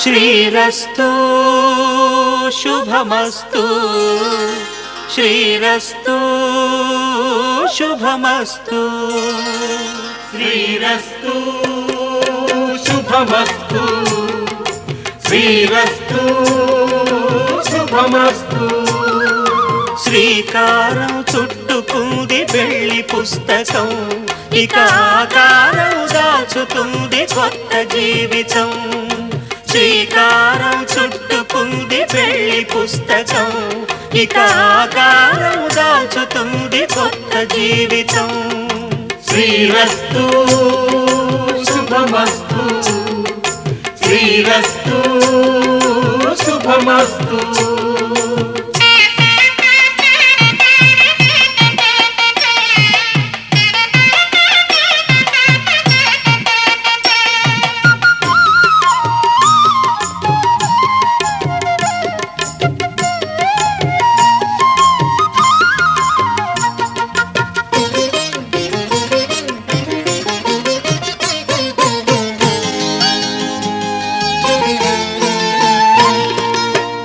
శ్రీరస్తు శుభమస్తు శ్రీరస్తు శుభమస్తు శ్రీరస్తు శుభమస్తు శ్రీరస్తు శుభమస్తు. శ్రీకారం చుట్టుకుంది పెళ్లి పుస్తకం, ఇక ఆకారం దాచుతుంది కొత్త జీవితం. శ్రీకారం చుట్టుకుంది పెళ్లి పుస్తకం, ఇక ఆకారం దాచుతుంది కొత్త జీవితం. శ్రీరస్తు శుభమస్తు శ్రీరస్తు శుభమస్తు.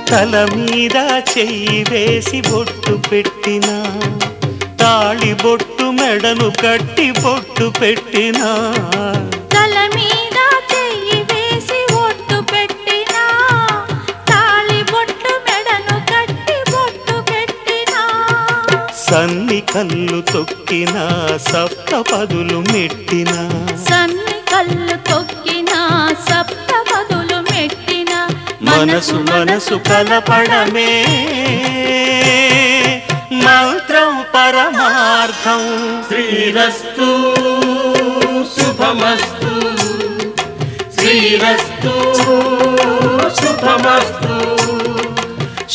తల మీద చెయ్యి వేసి బొట్టు పెట్టినా, తాళి బొట్టు మెడను కట్టి బొట్టు పెట్టినా. తల మీద చెయ్యి వేసి బొట్టు పెట్టినా, తాళి బొట్టు మెడను కట్టి బొట్టు పెట్టినా. సన్ని కళ్ళు తొక్కినా, సప్త పదులు మెట్టినా. సన్ని కళ్ళు తొక్కినా, సప్త పదులు మెట్టినా. మనసు మనసు కలపడమే మంత్రం పరమార్థం. శ్రీరస్తు శుభమస్తు శ్రీరస్తు శుభమస్తు.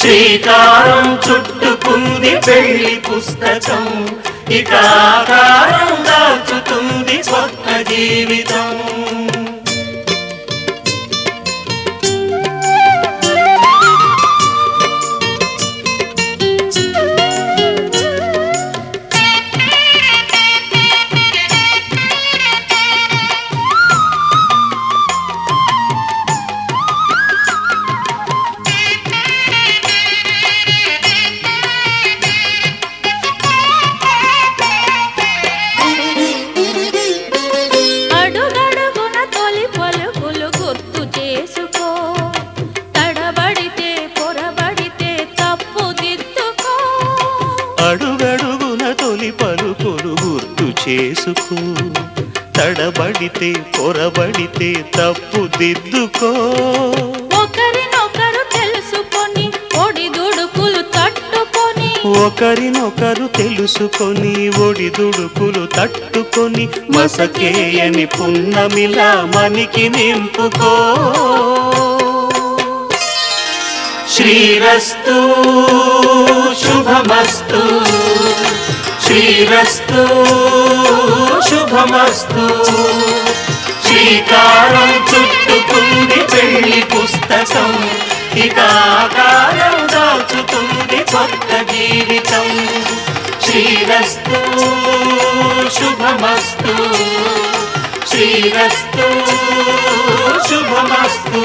శ్రీకారం చుట్టుకుంది పెళ్లి పుస్తకం, ఇక ఆకారం దాచుతుంది కొత్త జీవితం. అడుగడుగున తొలి పలుకులు గుర్తు చేసుకో, తడబడితే పొరబడితే తప్పు దిద్దుకో. ఒకరినొకరు తెలుసుకొని ఒడిదుడుకులు తట్టుకొని, ఒకరినొకరు తెలుసుకొని ఒడిదుడుకులు తట్టుకొని, మసకేయని పున్నమిలా మనికి నింపుకో. శ్రీరస్తు శుభమస్తు శ్రీరస్తు శుభమస్తు. శ్రీకారం చుట్టుకుంది పెళ్లి పుస్తకం, ఇక ఆకారం దాచుతుంది కొత్త జీవితం. శ్రీరస్తు శుభమస్తు శ్రీరస్తు శుభమస్తు.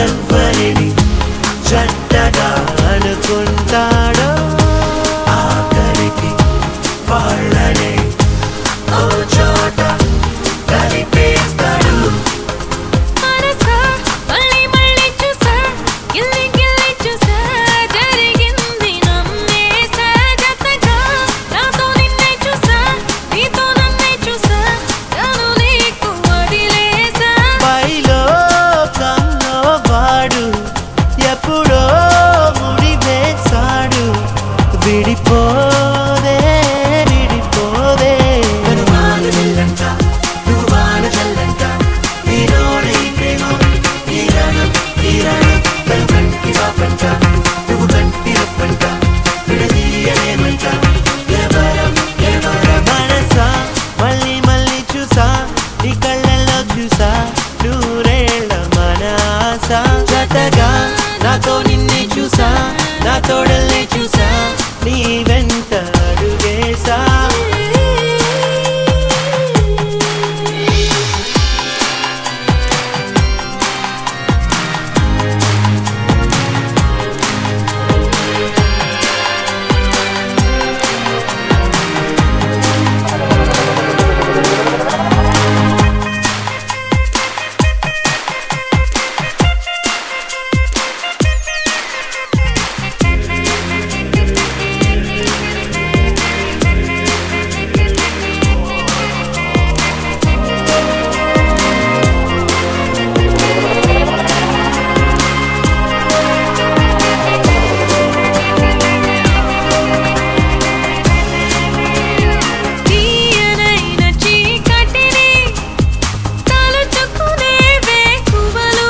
ఎవ్వరిని చెడ్డగా అనుకుంటాడో ఆఖరికి వాళ్ళనే ఓ చోట కలిపేస్తాడు. మనసా మళ్ళీ మళ్ళీ చూసా, గిల్లి గిల్లి చూసా, జరిగింది నమ్మేసా. జతగా నాతో నిన్నే చూసా, నీతో నన్నే చూసా, నన్ను నీకు వదిలేసా. పైలో కన్నో వాడు ఎప్పుడో ముడి వేశాడు. విడిపోదే విడిపోదే వాన జల్లంట నువ్వు వాన జల్లంట నీలోనే ఈ ప్రేమ ఈ రాగం ఈ రాగం తను కంటి పాపంట నువ్వు కంటి రప్పంట విడదీయలేమంట ఎవరం ఎవరం. మనసా మళ్ళీ మళ్ళీ చూసా నీ కళ్ళల్లో చూసా నూరేళ్ళ మన ఆశ. జతగా నాతో నిన్నే చూసా నా తోడల్నే చూసా నీ వెంట అడుగేసా. తీయనైన చీకటిని తలుచుకునే వేకువలు,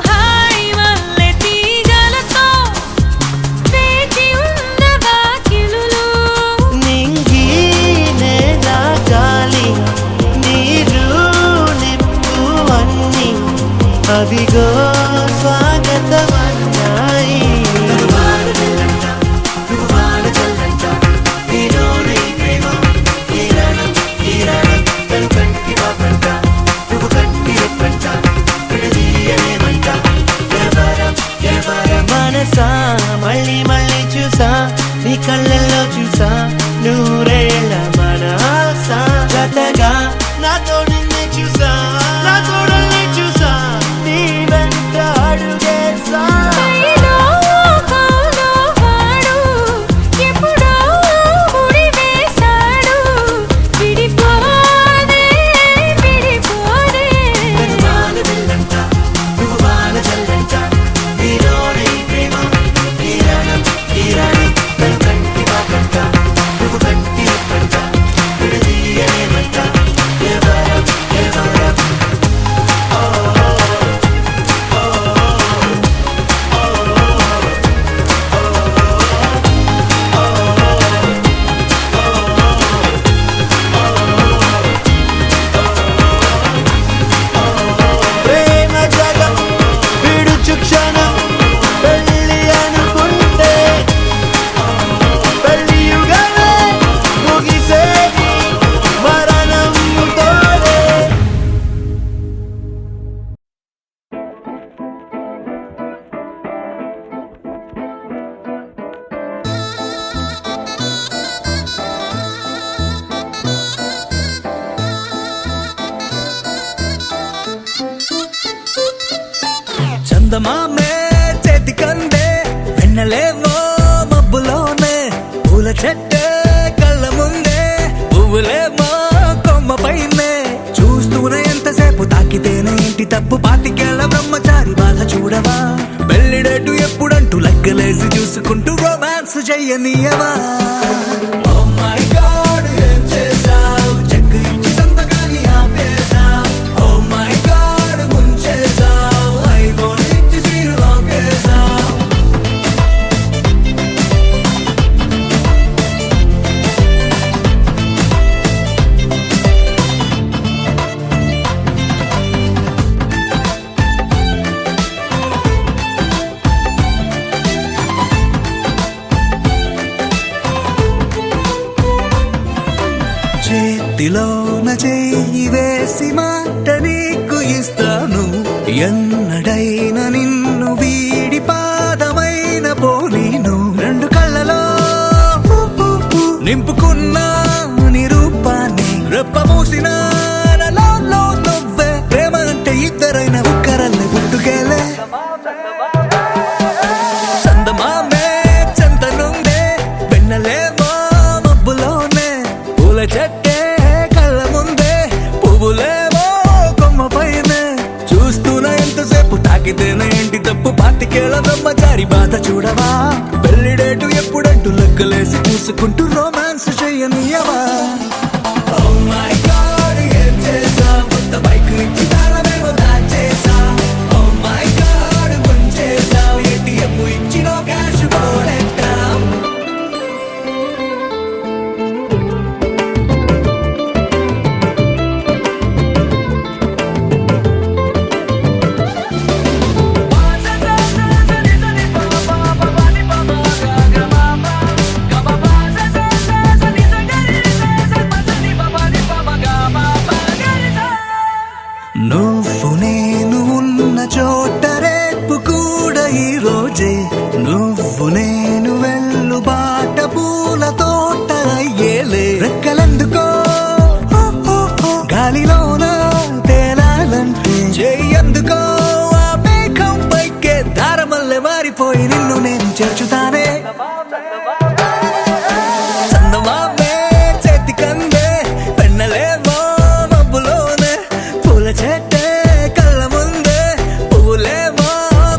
హాయి వల్లే తీగలతో వేచి ఉన్న వాకిలులు. నింగి నేల గాలి నీరు నిప్పు అన్ని అవిగో స్వాగతమన్నాయి. మనసా మళ్ళీ మళ్ళీ చూసా నీ కళ్ళల్లో చూసా నూరేళ్ళ మన ఆశ. జతగా నాతో నిన్నే చూసా నా తోడల్ని చూసా నీ వెంట అడుగేసా. పైలో కౌలో వాడు ఎప్పుడో ముడి వేశాడు. విడిపోదే విడిపోదే వాన జల్లంట నువ్వు వాన జల్లంట నీలోనే ఈ ప్రేమ ఈ రాగం ఈ రాగం తను కంటి పాపంట నువ్వు కంటి రప్పంట విడదీయలేమంట ఎవరం ఎవరం. ప్రేమ జగం విడుచు క్షణం పెళ్ళి అనుకుంటే పెళ్ళి యుగమే ముగిసేది మరణంతోనే. చందమామే చేతి కందే వెన్నలేవో మబ్బులోనే పూల చెట్టే కళ్ళ ముందే పువ్వులేమో కొమ్మ పైనే చూస్తూనే ఎంతసేపు తాకితేనే ఇంటి తప్పు పాతికేళ్ల బ్రహ్మచారి బాధ చూడవా పెళ్లిడేటు ఎప్పుడంటూ లెక్కలేసి చూసుకుంటూ రొమాన్స్ చెయ్యనీయవా. Oh my God, ఏం చేశావ్? చెక్కు ఇచ్చి సంతకాన్ని ఆపేశావ్. Oh my God, ముంచేశావ్. ఐఫోన్ ఇచ్చి సీను లాగేశావ్. చేతిలోన చెయ్యి వేసి మాట నీకు ఇస్తాను ఎన్నడ ఎప్పటికైనా నిన్ను వీడి పాదమైన పోలీను రెండు కళ్ళలో నింపుకున్న నీ రూపాన్ని రెప్ప మూసిన నాలో నువ్వే ప్రేమ అంటే ఇద్దరైన ఒక్కరల్ని పుట్టుకెళ్ళే చందమామే చెంతనుందే వెన్నెలేమో మబ్బులోనే పూల చెట్టే కళ్ళ ముందే పువ్వులేమో కొమ్మ పైనే చూస్తూనే ఎంతసేపు తాకితేనే ఏంటి తప్పు పాతికేళ్ల బ్రహ్మచారి బాధ చూడవా పెళ్లిడేటు ఎప్పుడంటూ లెక్కలేసి చూసుకుంటూ రొమాన్స్ చెయ్యనియవా Oh my God, ఏం చేసా కొత్త బైక్ ఇచ్చి తాళమేమో దాచేసా Oh my God, ముంచేసా ATM ఇచ్చినో క్యాష్ పోలెట్టా నువ్వు నేను ఉన్న చోట రేపు కూడా ఈ రోజే నువ్వు నేను వెళ్ళు బాట పూల తోట అయ్యేలే రెక్కలెందుకో గాలిలోన తేలాలంటే చెయ్యందుకో ఆ మేఘం పైకే దారమల్లె మారిపోయి నిన్ను నేను చేర్చుతానే చందమామే చేతి కందే పెన్నలేమో మబ్బులోనే పూల చెట్టే కళ్ళ ముందే పువ్వులేమో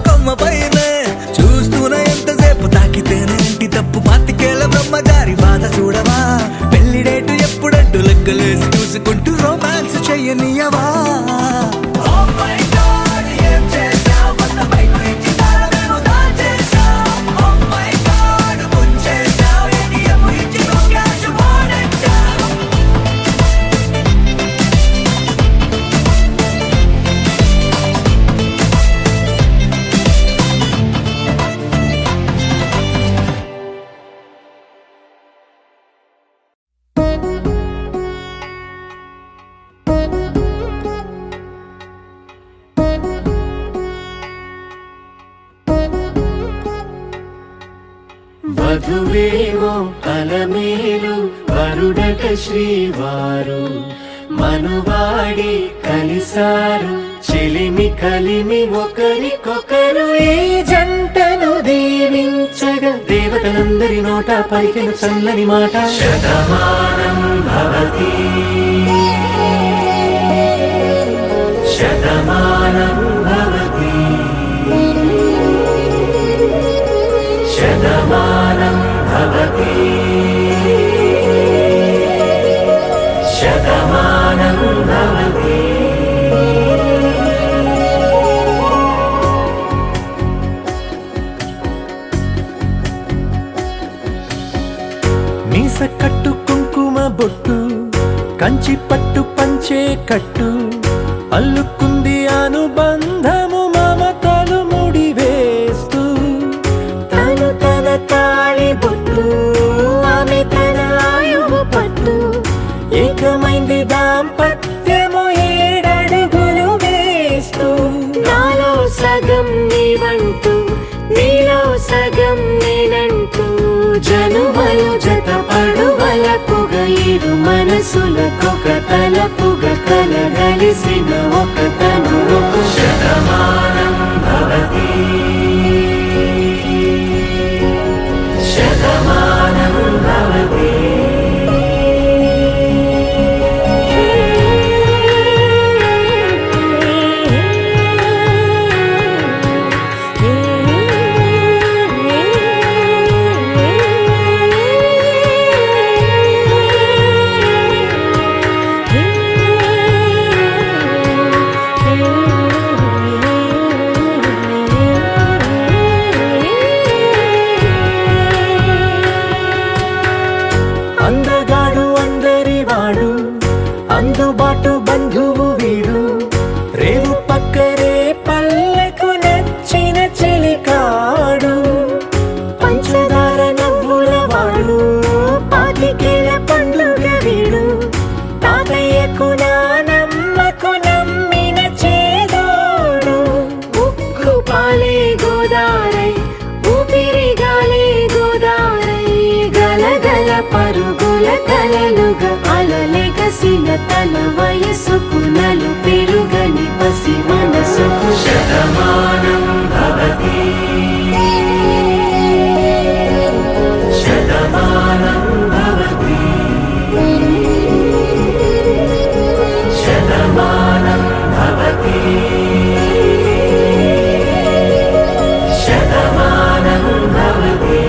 కొమ్మ పైనే చూస్తూనే ఎంతసేపు తాకితేనే ఇంటి తప్పు పాతికేళ్ల బ్రహ్మచారి బాధ చూడవా పెళ్లిడేటు ఎప్పుడంటూ లెక్కలేసి చూసుకుంటూ రొమాన్స్ చెయ్యనియవా Oh my God, ఏం చేసావ్ కొత్త బైక్ ఇచ్చి తాళమేమో దాచేసా Oh my God, ముంచేసావ్ ATM ఇచ్చినో క్యాష్ పోనెట్టా వధువేమో అలమేలు వరుడట శ్రీవారు మనువాడి కలిసారు చెలిమి కలిమి ఒకరికొకరు ఈ జంటను దీవించగా దేవతలందరి నోట పలికెను చల్లని మాట శతమానం భవతి శతమానం భవతి శతమానం భవతి శతమానం భవతి మీస కట్టు కుంకుమ బొట్టు కంచి పట్టు పంచే కట్టు అల్లుకుంది అనుబంధము మమతలు ముడివేస్తూ తను తన తాళి బొట్టు ఆమె తన ఆయువు పట్టు ఏకమైంది దాంపత్యము ఏడడుగులు వేస్తూ నాలో సగం నీవంటూ నీలో సగం నేనంటూ జనుమలు జతపడువలపుగ ఇరు మనసులకొక తలపుగ కలగలిసిన ఒక తను శతమానం భవతి శతమానం భవతి పాలే గోదారై ఊపిరి గాలే గోదారై గలగల పరుగుల కలలుగా అలలెగసిన తన వయసుకు నలు పెరుగని పసి మనసుకు శతమానం భవతి శతమానం భవతి శతమానం భవతి శతమానం భవతి.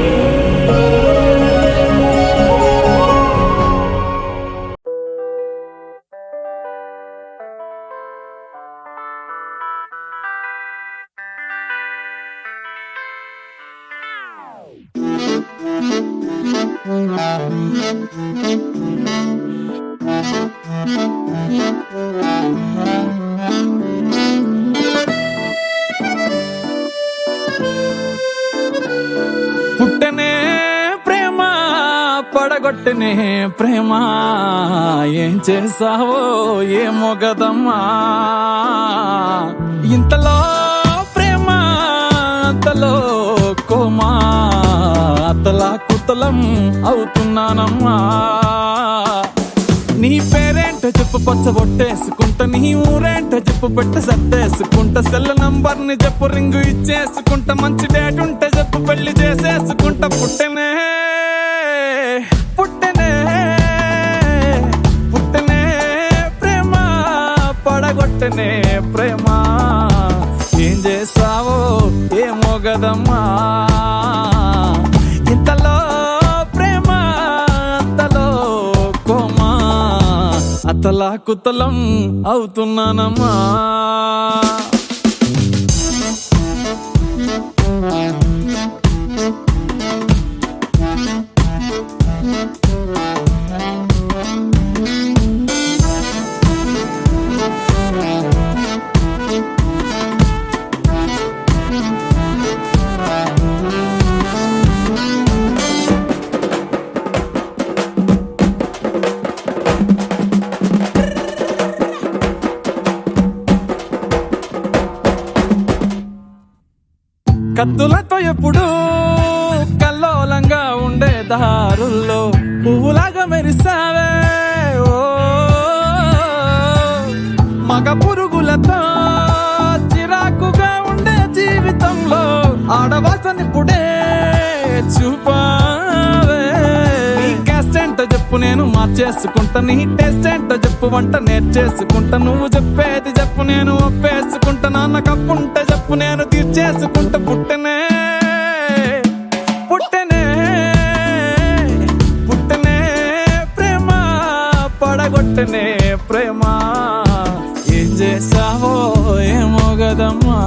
పుట్టనే ప్రేమ పడగొట్టనే ప్రేమ ఏం చేసావో ఏమో గదమ్మా ఇంతలో ప్రేమ అంతలో కోమా అతలా కుతలం అవుతున్నానమ్మా నీ పేరేంటో చెప్పు పచ్చ బొట్టేసుకుంటా నీ ఊరేంటో చెప్పు పెట్ట సర్దేసుకుంటా సెల్ నంబర్ ని చెప్పు రింగు ఇచ్చేసుకుంటా మంచి డేట్ ఉంటే చెప్పు పెళ్లి చేసేసుకుంటా పుట్టనే పుట్టనే పుట్టనే ప్రేమ పడగొట్టనే ప్రేమ ఏం చేసావో ఏమో గదమ్మా ఇంతలో ప్రేమ అంతలో కోమా అతలా కుతలం అవుతున్నానమ్మా కత్తులతో ఎప్పుడు కల్లోలంగా ఉండే దారుల్లో పువ్వులాగా మెరిసావే ఓ మగ పురుగులతో చిరాకుగా ఉండే జీవితంలో ఆడవాసనిప్పుడే చూపావే నీ క్యాస్ట్ ఏంటో చెప్పు నేను మార్చేసుకుంటా నీ టేస్ట్ ఏంటో చెప్పు వంట నేర్చేసుకుంటా నువ్వు చెప్పేది చెప్పు నేను ఒప్పేసుకుంటా నాన్న కప్పుంటే చెప్పు నేను తీర్చేసుకుంటా పుట్టనే పుట్టనే పుట్టనే ప్రేమ పడగొట్టనే ప్రేమ ఏం చేసావో ఏమో గదమ్మా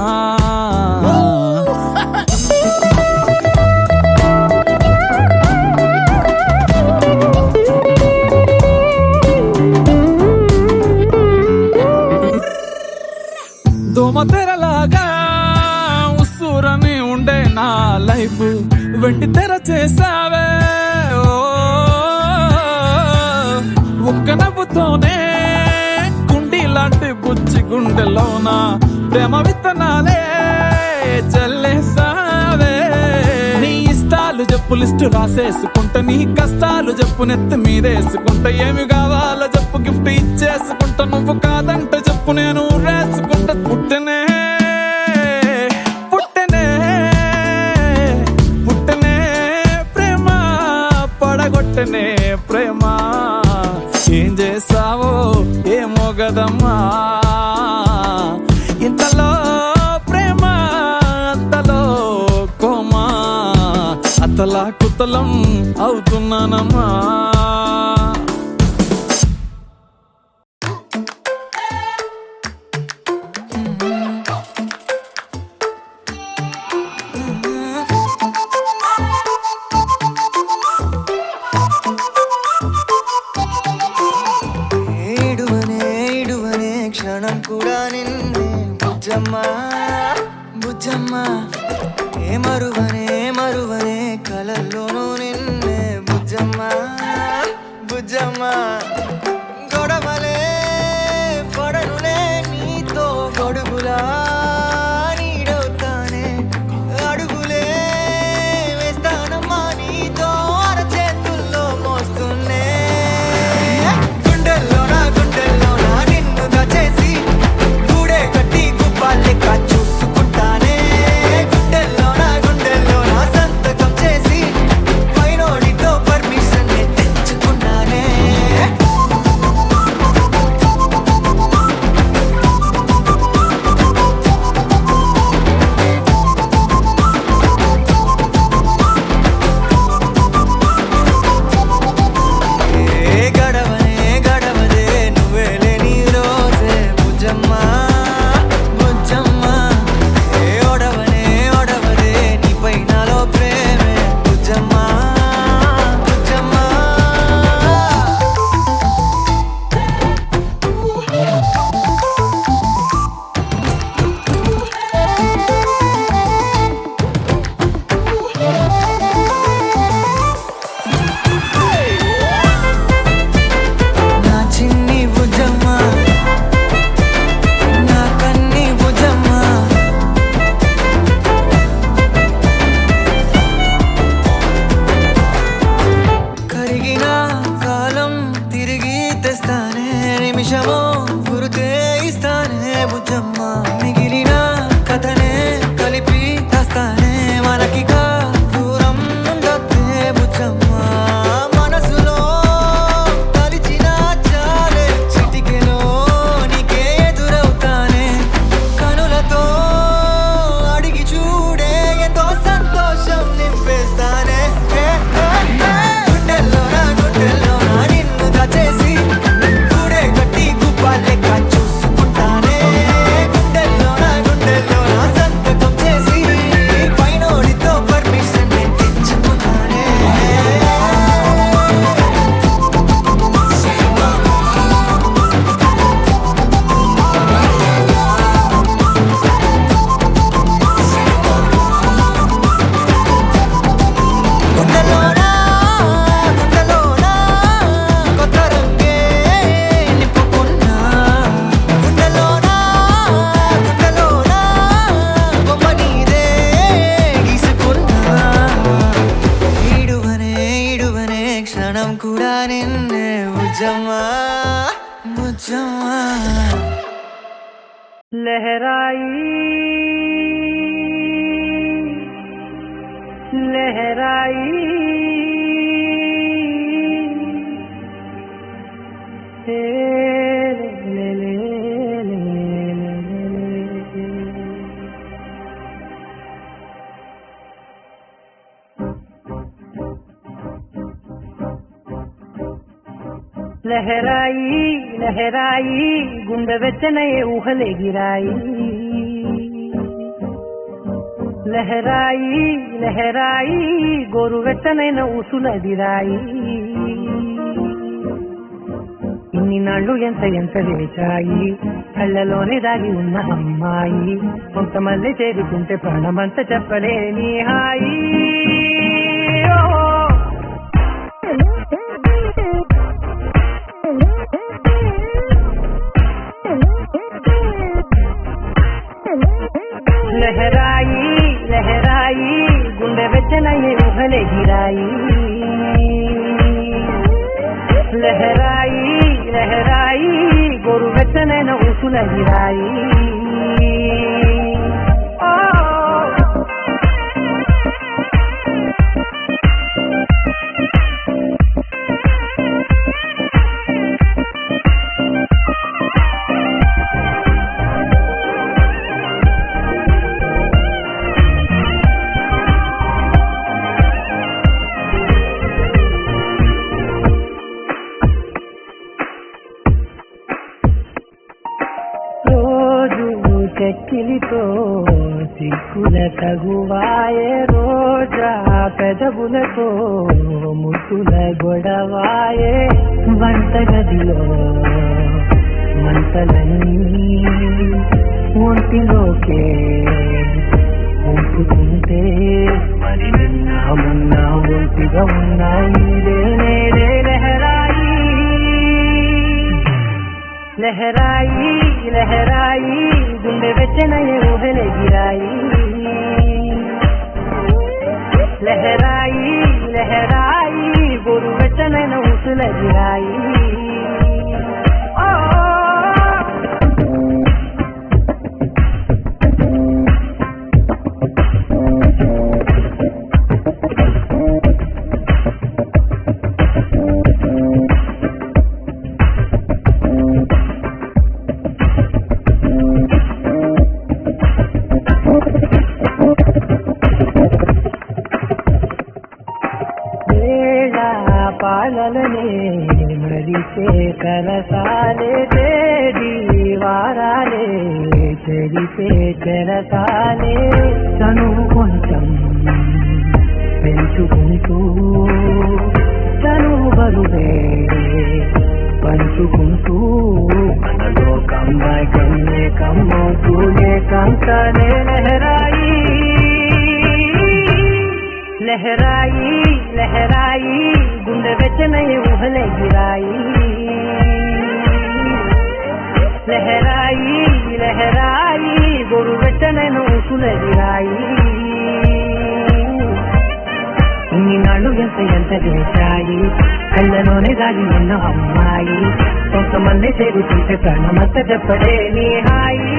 దోమతెరలాగా ఉస్సూరని ఉండే నా లైఫ్ వెండి తెర చేసావే ఓ ఒక్క నవ్వుతోనే కుండి లాంటి బుజ్జి గుండెలోన ప్రేమ విత్తనాలే చల్లేసావే నీ ఇష్టాలు చెప్పు లిస్టు రాసేసుకుంటా నీ కష్టాలు చెప్పు నెత్తి మీదేసుకుంటా ఏమి కావాలో చెప్పు గిఫ్ట్ ఇచ్చేసుకుంటా నువ్వు కాదంటే చెప్పు నేను రేసుకుంటా పుట్టనే పుట్టనే పుట్టనే ప్రేమ పడగొట్టనే ప్రేమ ఏం చేసావో ఏమో గదమ్మా ఇంతలో ప్రేమ అంతలో కోమా అతలా కుతలం అవుతున్నానమ్మా క్షణం కూడా నిన్నే బుజ్జమ్మా బుజ్జమ్మా ఏ మరువనే కలల్లోనూ నిన్నే బుజ్జమ్మా బుజ్జమ్మా గొడవలే పడనులే నీతో గొడుగులా నీడవుతానే लहराई लहराई ले ले ले ले लहराई लहराई गुंड వెచ్చనే ఊహలే గిరాయి లహరాయి లహరాయి గోరు వెచ్చనైన ఊసులదిరాయి ఇన్ని నాళ్ళు ఎంత ఎంత వేచాయి కళ్ళలోనే దాగి ఉన్న అమ్మాయి కొంతమంది చేరుకుంటే ప్రాణమంతా చెప్పలేని హాయి लहराई लहराई गुंडे వెచ్చనయ్యే ఊహలే గిరాయి లహరాయి లహరాయి గోరు వెచ్చనైన ఊసులదిరాయి చెక్కిలితో సిక్కుల తగువాయే రోజా పెదవులతో ముట్టుల గొడవాయే వంటగదిలో మంటలన్నీ ఒంటిలోకే ఉంచుకుంటే మరి నిన్న మొన్న ఒంటిగా ఉన్నాయి నేనే లహరాయి లహరాయి లహరాయి గుండె వెచ్చనయ్యే ఊహలే గిరాయి లహరాయి లహరాయి గోరు వెచ్చనైన ఊసులదిరాయి పాలలనే మరిచే కరసాలే తేడి వారాలే చెరిపే చెరసాలే తను కొంచెం పెంచుకుంటూ తను బరువే పంచుకుంటూ మనలో కమ్మాయి కన్నే కమ్మవుతూనే కంతనే లహరాయి లహరాయి లహరాయి గుండె వెచ్చనయ్యే ఊహలే గిరాయి లహరాయి లహరాయి గోరు వెచ్చనైన ఊసులదిరాయి ఇన్ని నాళ్ళు ఎంత ఎంత చేశాయి కళ్ళలోనే దాగి ఉన్న అమ్మాయి కొంతమంది చేరుకుంటే ప్రాణమంతా చెప్పలేని హాయి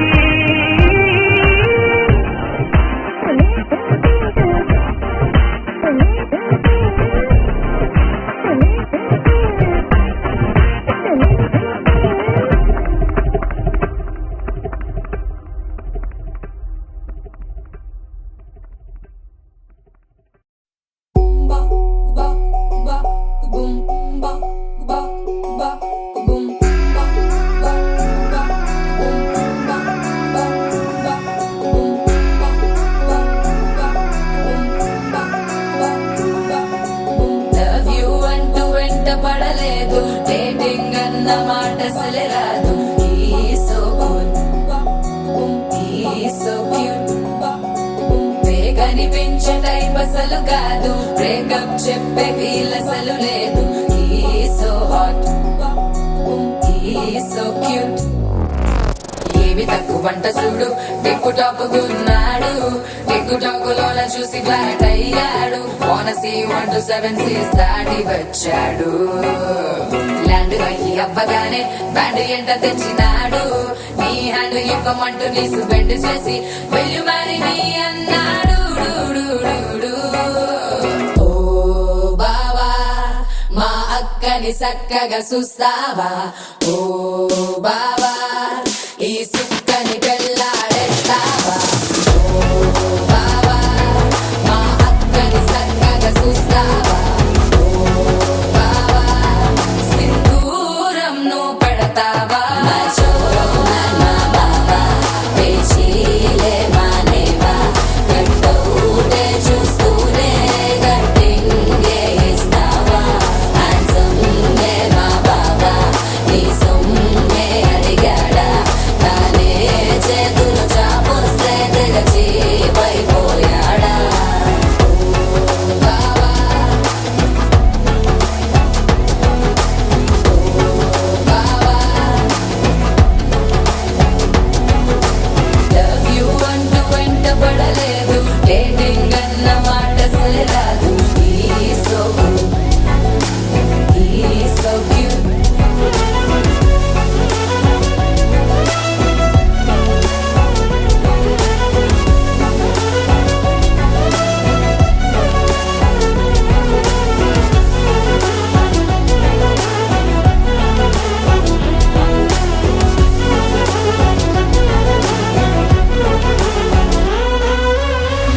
పడలేదు డేటింగ్ అన్న మాట అసలే రాదు సో క్యూట్ వేగనిపించే టైప్ అసలు కాదు బ్రేకప్ చెప్పే వీల్ అసలు లేదు సో హాట్ సో క్యూట్ ఏమి తక్కువ వంట చూడు టిక్కు టాక్ గున్నాడు టిక్కు టాక్ లోన చూసి ఫ్లాట్ అయ్యాడు వానసీ 1 to 7 సీస్ దాటి వచ్చాడు బ్యాండ్ అయ్యి అవ్వగానే బ్యాండ్ ఎంట తెచ్చినాడు నీ హ్యాండ్ ఇవ్వమంటూ నీసు బెండ్ చేసి వెళ్ళు మరి నీ అన్నాడు డు, డు, డు, డు. ఓ బావా మా అక్కని చక్కగా చూస్తావా ఓ బావా ఈ సుక్కని పెళ్ళాడేస్తావా ఓ బావా మా అక్కని చక్కగా చూస్తావా ఓ బావా సింధూరం నువ్వు పెడతావా మచోరో మా బావా పేచీలే మానేవా గంటూనే చూస్తూనే గట్టింగే ఇస్తావా హ్యాండ్సమ్నే మా బావా నీ సొమ్మే అడిగాడా తానే చేతులు చాపొస్తే తెగచీపైపోయాడా ఓ బావా లవ్ యూ అంటూ వెంట పడలేదు డేటింగ్ అన్న మాట అసలు రాదు సో క్యూట్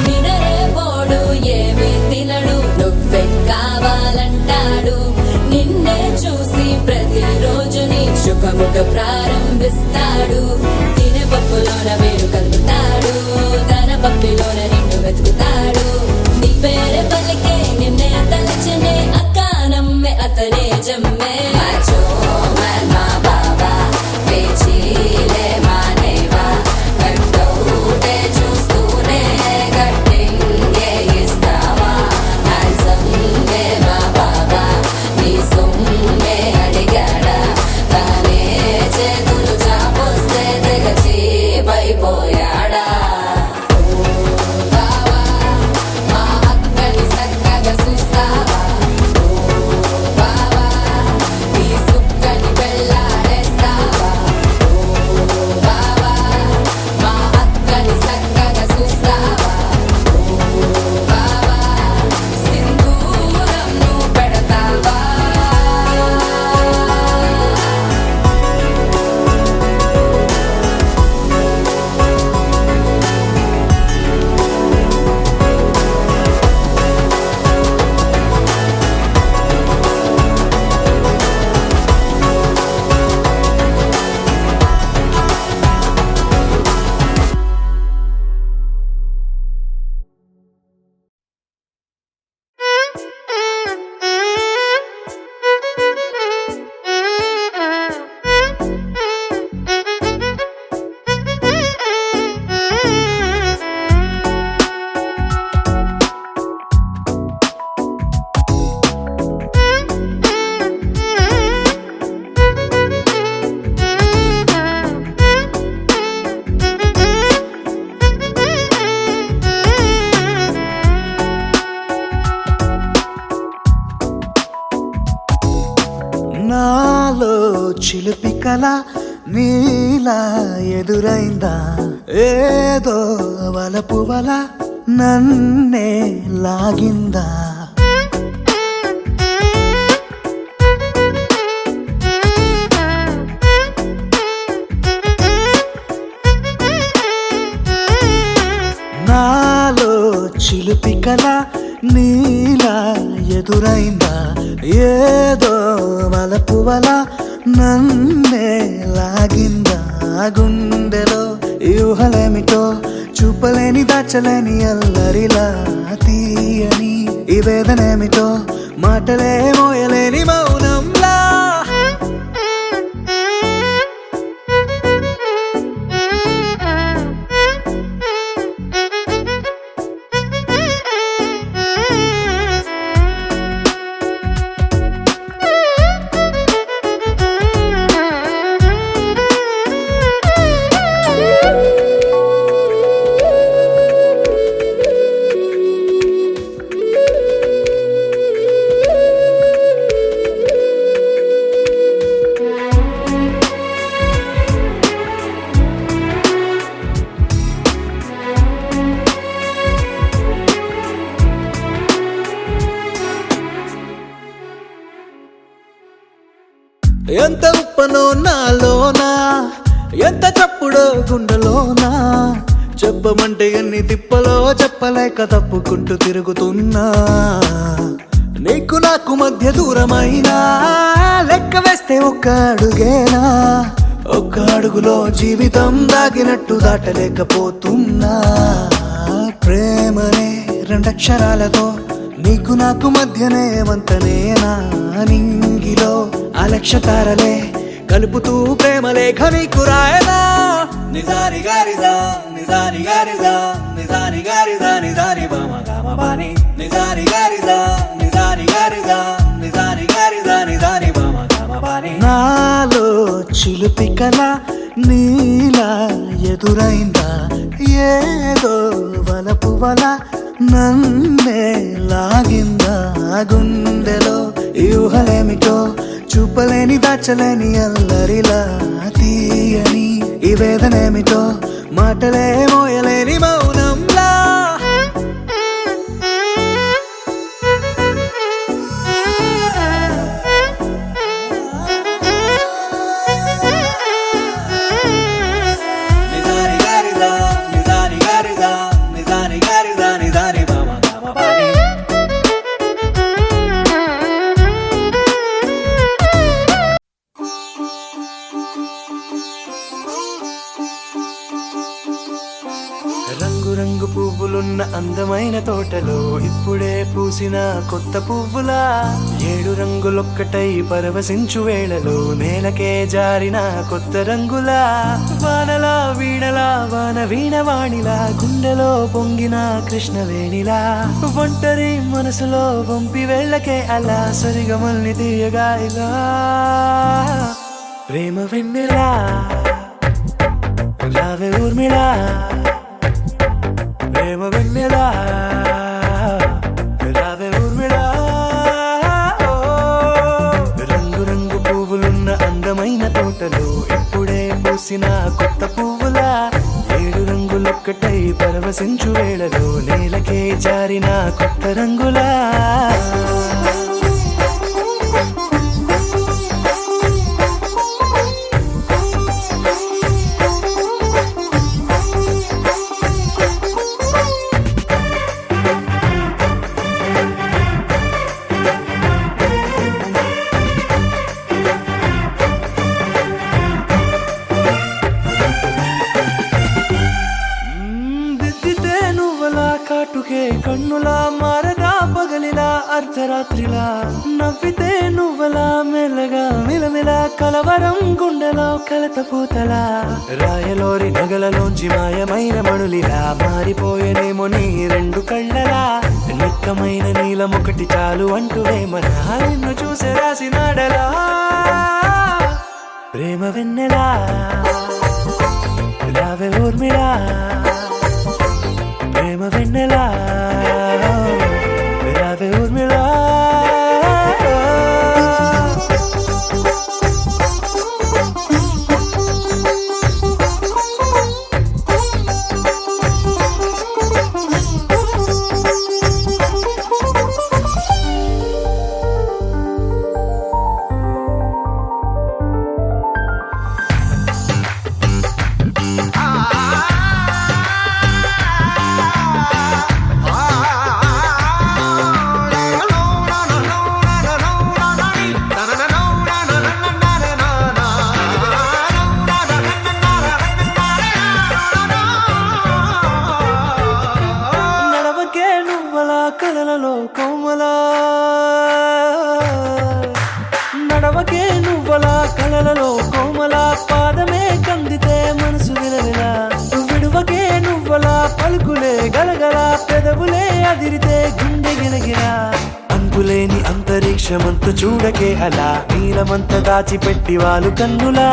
నినరే పోడు ఏమి తినడు నువ్వే కావాలంటాడు నిన్నే చూసి ప్రతిరోజు నీ శుభముఖ ప్రారంభిస్తాడు తినే పప్పులోన వేరు కలుపుతాడు తన పప్పిలోన నిన్ను వెతుకుతాడు నీ పేరే పలికే నిన్నే తలచనే అక్కానమ్మే అతనే జమ్మే మాచో మా బాబా పేచీలే మానేవా గంటూనే చూస్తూనే గట్టింగే ఇస్తావా హ్యాండ్సమ్నే మా బాబా నీ సొమ్మే అడిగాడా తానే చేతులు చాపొస్తే తెగచీపైపోయాడా ఓ బావా మా అక్కని చక్కగా చూస్తావా ఓ బావా నీ సుక్కని పెళ్ళాడేస్తావా ఓ బావా మా అక్కని చక్కగా చూస్తావా ఓ బావా సింధూరం నువ్వు పెడతావా నాలో చిలిపి కల నీలా ఎదురైందా ఏదో వలపు వల నన్నే లాగిందా నాలో చిలిపి కల నీలా ఎదురైందా ఏదో వలపు వల నన్నే లాగిందా గుండెలో యూహలేమిటో చూపలేని దాచలేని అల్లరిలా తీయని ఈ వేదనేమిటో మాటలే మోయలేని మౌనంలా ఎంత ఉప్పనో నాలోనా, ఎంత చప్పుడో గుండెలోనా, చెప్పమంటే ఎన్ని తిప్పలో చెప్పలేక తప్పుకుంటూ తిరుగుతున్నా. నీకు నాకు మధ్య దూరమైనా లెక్క వేస్తే ఒక్క అడుగేనా, ఒక్క అడుగులో జీవితం దాగినట్టు దాటలేకపోతున్నా. ప్రేమనే రెండక్షరాలతో నీకు నాకు మధ్యనే వంతనేనా, నింగిలో అలక్షతారలే కలుపుతూ ప్రేమ లేఖ నీకు రాయనా. నిజాని గారిదా నిజాని గారిదా నిజాని గారిదా నిజాని బామ గామ బాని, నిజాని గారిదా నిజాని గారిదా నిజాని గారిదా నిజాని బామ గామ బాని. నాలో చిలుపి కల నీలా ఎదురైందా, ఏదో వలపు వల నన్నే లాగిందా. గుండెలో యూహలేమిటో చూపలేని దాచలేని అల్లరిలా, తీయని ఈ వేదనేమిటో మాటలే మోయలేని మౌనంలా. నిజాని గారిదా నిజాని గారిదా నిజాని గారిదా నిజాని బామ గామ బాని. రంగు రంగు పువ్వులున్న అందమైన తోటలో ఇప్పుడే పూసిన కొత్త పువ్వులా, 7 రంగులొక్కటై పరవశించు వేళలో నేలకే జారిన కొత్త రంగులా. వానలా వీణలా వాన వీణవాణిలా గుండెలో పొంగిన కృష్ణవేణిలా, ఒంటరి మనసులో వంపి వెళ్ళకే అలా సరిగమల్ని తీయగా ఇలా. ప్రేమ వెన్నెలా రావే ఊర్మిళా, ప్రేమ వెన్నెలా రావే ఊర్మిళా. రంగు రంగు పువ్వులున్న అందమైన తోటలో ఇప్పుడే పూసిన కొత్త పువ్వులా, 7 రంగులొక్కటై పరవశించు వేళలో నేలకే జారిన కొత్త రంగులా. దిద్దితే నువ్వలా కాటుకే కన్నులా మారగా పగలిలా అర్ధరాత్రిలా, నవ్వితే నువ్వలా మెల్లగా మిలమిలా కలవరం గుండెలో కలతపోతలా. రాయలోరి నగలలోంచి మాయమైన మణులిలా మారిపోయేనేమో నీ 2 కళ్ళలా, నిక్కమైన నీలమొకటి చాలు అంటూ వేమనా నిన్ను చూసే రాసినాడలా. ప్రేమ వెన్నెలా రావే ఊర్మిళా, ప్రేమ వెన్నెలా రావే ఊర్మిళా. కలలలో కోమలా, నడవకే నువ్వలా కలలలో కోమలా, పాదమే కందితే మనసు విలవిలా, విడువకే నువ్వలా పలుకులే గలగల, పెదవులే అదిరితే గుండె గిలగిలా. అంతులేని అంతరిక్షమంత చూడకే అలా, నీలమంత దాచిపెట్టి వాళ్ళు కన్నులా,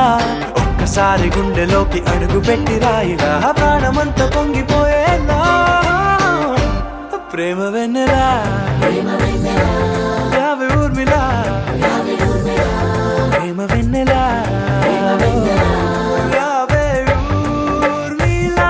ఒక్కసారి గుండెలోకి అడుగు పెట్టి రాయిలా, ప్రాణమంత పొంగిపోయేలా. ప్రేమ వెన్నెలా రావే ఊర్మిళా, ప్రేమ వెన్నెలా రావే ఊర్మిళా.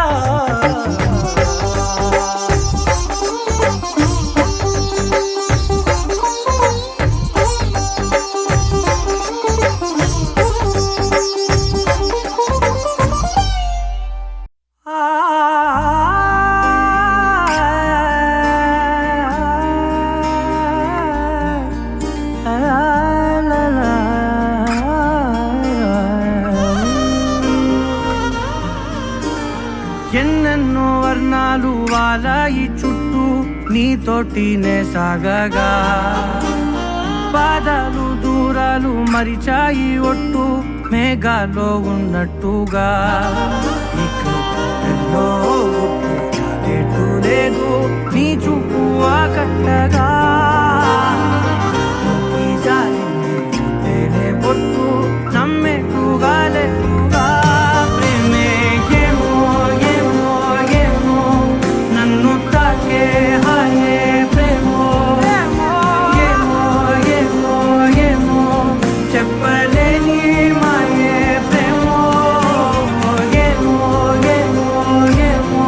నీతోటినే సాగగా పాదాలు దూరాలు మరిచాయి ఒట్టు మేఘాలో ఉన్నట్టుగా ఇక ఎన్నో చాలేటు లేదు నీ చూపు ఆకట్టగా ఈ జాలిని చూస్తేనే పొట్టు నమ్మేట్టుగా లేటుగా ప్రేమే ఏమో ఏమో ఏమో నన్ను తాకే హాయే ప్రేమో ఏమో ఏమో ఏమో చెప్పలేని మాయే ప్రేమో ఏమో ఏమో ఏమో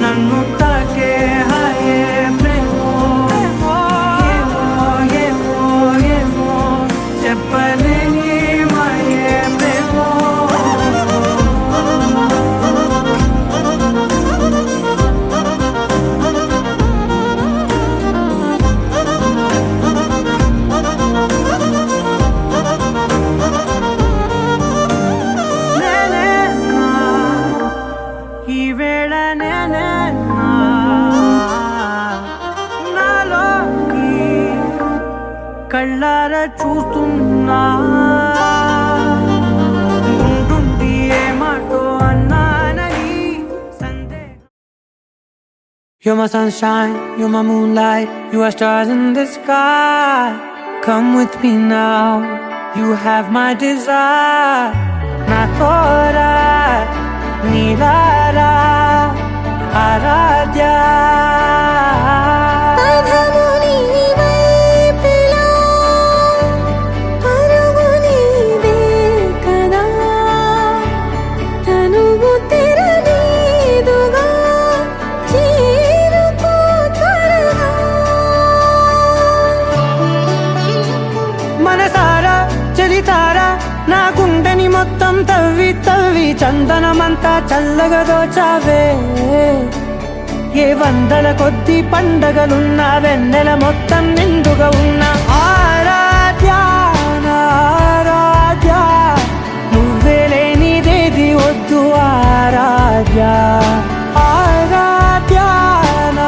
నన్ను తాకే హాయే ప్రేమో ఏమో ఏమో ఏమో చెప్పలేని మాయే ప్రేమో ఈ వేళ నాలోకి కళ్ళారా చూస్తున్నా ఉంటుండి ఏ మాటో అన్నానని సందేహం. You're my sunshine, you're my moonlight, you are stars in the sky. Come with me now, you have my desire. Na tora నీలారా ఆరాధ్య మనసారా చలితారా నా గుండెని మొత్తం తవ్వి తవ్వి చందనమంతా చల్లగా దోచావే ఏ వందల కొద్ది పండగలున్నా వెన్నెల మొత్తం నిండుగా ఉన్న ఆరాధ్య ఆరాధ్య నువ్వే లేనిదేది వద్దు ఆరాధ్య ఆరాధ్య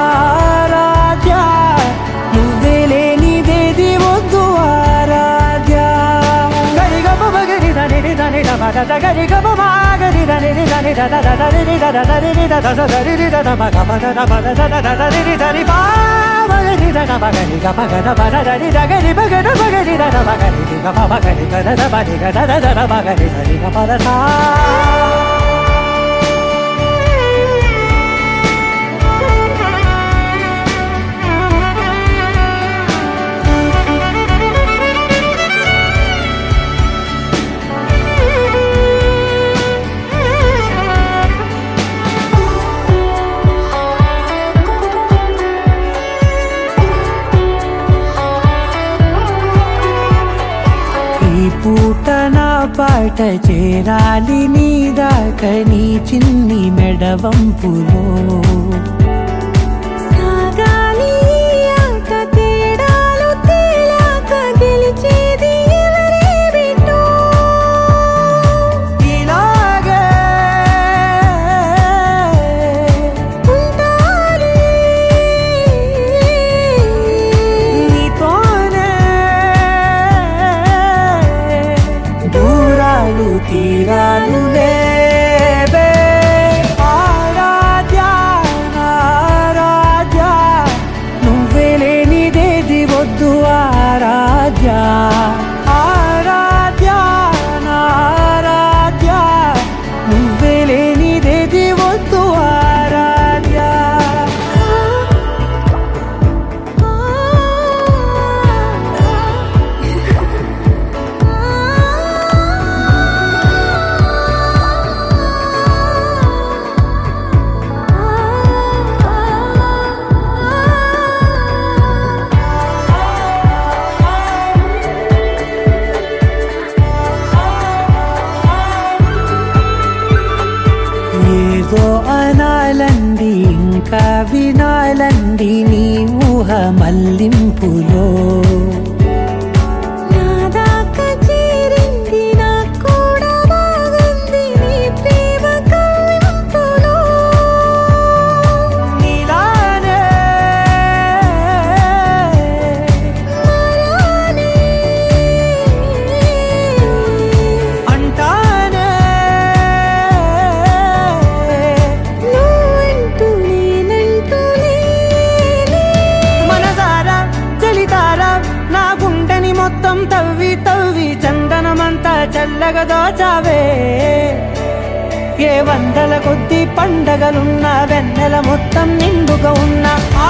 ఆరాధ్య నువ్వే లేనిదేది వద్దు ఆరాధ్య గరిగమ బగరి దని దని దమద గరిగమ మాగరి దని దని దద దరి దద దరి దద దరి దద మగమ దద మద దద దరి దరి బాగరి దద మగరి గమ గద మద దరి దగరి బగర బగరి దద మగరి గమ మగరి గద దద మగరి గద దద మగరి దరి గమ దద పూట నా పాట చేరాలి నీ దాకా నీ చిన్ని మెడవంపులో సాగాలి ఆట తేడాలు తేలాక గెలిచేది ఎవరే బిడ్డో ఇలాగే ఉండాలి నీతోనే దూరాలు తీరాలు లేవే ఆరాధ్య ఆరాధ్య నువ్వే లేనిదేది వద్దు ఆరాధ్య ఆరాధ్య ఆరాధ్య నువ్వే లేనిదేది వద్దు ఆరాధ్య ఏదో అనాలండి ఇంకా వినాలండి నీ ఊహ మల్లింపులో నాదాకా చేరింది నాకు కూడా బాగుంది నీ ప్రేమ కవ్వింపులో నీలానే మొత్తం తవ్వి తవ్వి చందనమంతా చల్లగా దోచావే ఏ వందల కొద్ది పండగలున్నా వెన్నెల మొత్తం నిండుగా ఉన్న ఆ